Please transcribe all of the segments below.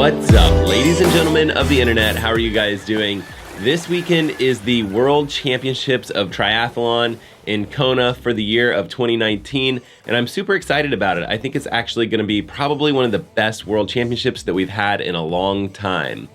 What's up, ladies and gentlemen of the internet? How are you guys doing? This weekend is the World Championships of Triathlon in Kona for the year of 2019, and I'm super excited about it. I think it's actually going to be probably one of the best World Championships that we've had in a long time.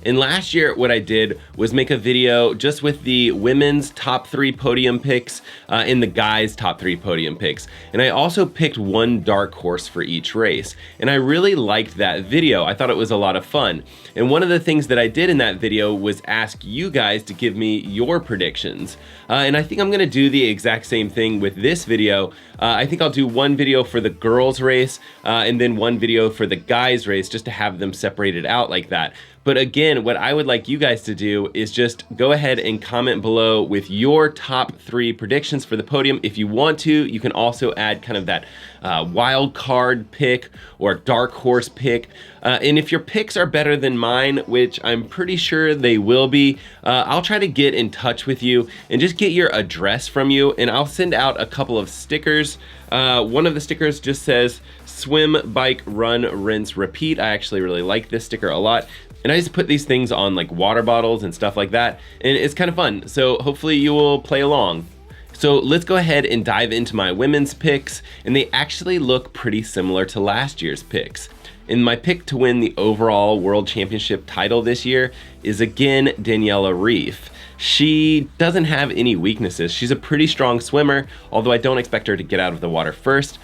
And last year, what I did was make a video just with the women's top 3 podium picks and the guys' top 3 podium picks. And I also picked one dark horse for each race. And I really liked that video. I thought it was a lot of fun. And one of the things that I did in that video was ask you guys to give me your predictions. And I think I'm going to do the exact same thing with this video. I think I'll do one video for the girls race and then one video for the guys race, just to have them separated out like that. But again, what I would like you guys to do is just go ahead and comment below with your top 3 predictions for the podium. If you want to, you can also add kind of that wild card pick or dark horse pick. And if your picks are better than mine, which I'm pretty sure they will be, I'll try to get in touch with you and just get your address from you, and I'll send out a couple of stickers. One of the stickers just says swim, bike, run, rinse, repeat. I actually really like this sticker a lot. And I just put these things on like water bottles and stuff like that, and it's kind of fun. So hopefully you will play along. So let's go ahead and dive into my women's picks, and they actually look pretty similar to last year's picks. And my pick to win the overall World Championship title this year is again Daniela Ryf. She doesn't have any weaknesses. She's a pretty strong swimmer, although I don't expect her to get out of the water first.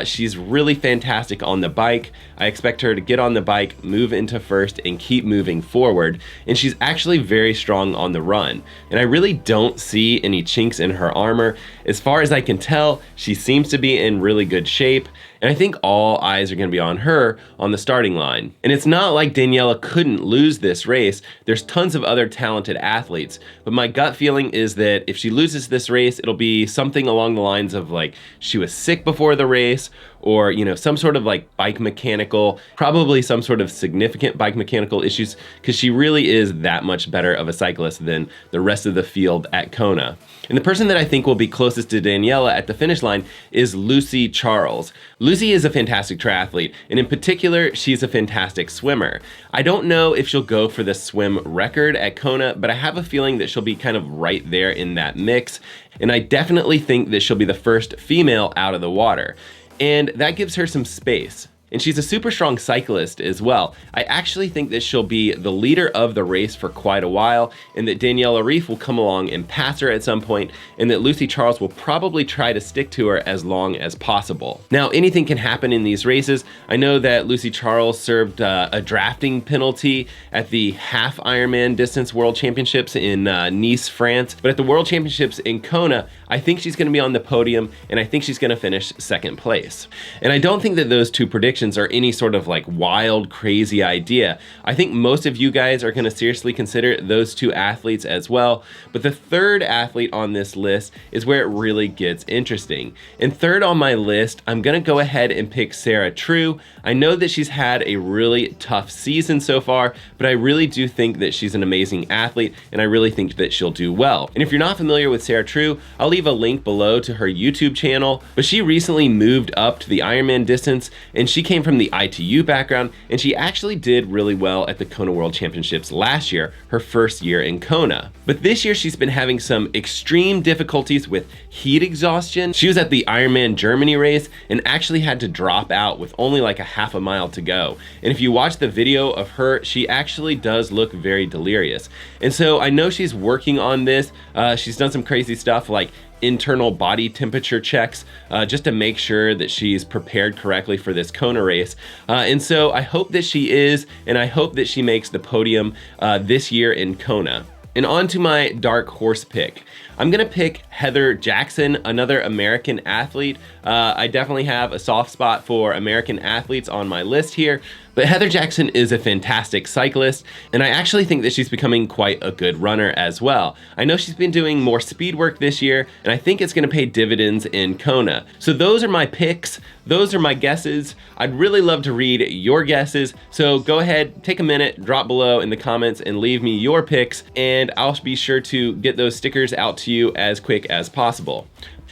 She's really fantastic on the bike. I expect her to get on the bike, move into first, and keep moving forward. And she's actually very strong on the run. And I really don't see any chinks in her armor. As far as I can tell, she seems to be in really good shape. And I think all eyes are going to be on her on the starting line. And it's not like Daniela couldn't lose this race. There's tons of other talented athletes. But my gut feeling is that if she loses this race, it'll be something along the lines of like she was sick before the race, or some sort of like bike mechanical, probably some sort of significant bike mechanical issues, because she really is that much better of a cyclist than the rest of the field at Kona. And the person that I think will be closest to Daniela at the finish line is Lucy Charles. Lucy is a fantastic triathlete, and in particular, she's a fantastic swimmer. I don't know if she'll go for the swim record at Kona, but I have a feeling that she'll be kind of right there in that mix. And I definitely think that she'll be the first female out of the water. And that gives her some space. And she's a super strong cyclist as well. I actually think that she'll be the leader of the race for quite a while, and that Daniela Ryf will come along and pass her at some point, and that Lucy Charles will probably try to stick to her as long as possible. Now, anything can happen in these races. I know that Lucy Charles served a drafting penalty at the half Ironman distance World Championships in Nice, France. But at the World Championships in Kona, I think she's going to be on the podium, and I think she's going to finish second place. And I don't think that those two predictions are any sort of like wild, crazy idea. I think most of you guys are going to seriously consider those two athletes as well. But the third athlete on this list is where it really gets interesting. And third on my list, I'm going to go ahead and pick Sarah True. I know that she's had a really tough season so far, but I really do think that she's an amazing athlete, and I really think that she'll do well. And if you're not familiar with Sarah True, I'll leave a link below to her YouTube channel. But she recently moved up to the Ironman distance, and she came from the ITU background, and she actually did really well at the Kona World Championships last year, her first year in Kona. But this year she's been having some extreme difficulties with heat exhaustion. She was at the Ironman Germany race and actually had to drop out with only like a half a mile to go. And if you watch the video of her, she actually does look very delirious. And so I know she's working on this. She's done some crazy stuff like internal body temperature checks just to make sure that she's prepared correctly for this Kona race. And so I hope that she is, and I hope that she makes the podium this year in Kona. And on to my dark horse pick. I'm gonna pick Heather Jackson, another American athlete. I definitely have a soft spot for American athletes on my list here, but Heather Jackson is a fantastic cyclist, and I actually think that she's becoming quite a good runner as well. I know she's been doing more speed work this year, and I think it's gonna pay dividends in Kona. So those are my picks, those are my guesses. I'd really love to read your guesses, so go ahead, take a minute, drop below in the comments and leave me your picks, and I'll be sure to get those stickers out to you as quick as possible.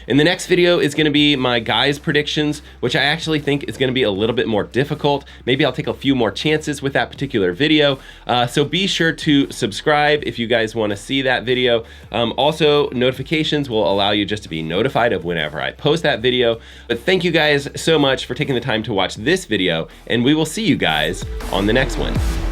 And the next video is gonna be my guys' predictions, which I actually think is gonna be a little bit more difficult. Maybe I'll take a few more chances with that particular video. So be sure to subscribe if you guys wanna see that video. Also, notifications will allow you just to be notified of whenever I post that video. But thank you guys so much for taking the time to watch this video, and we will see you guys on the next one.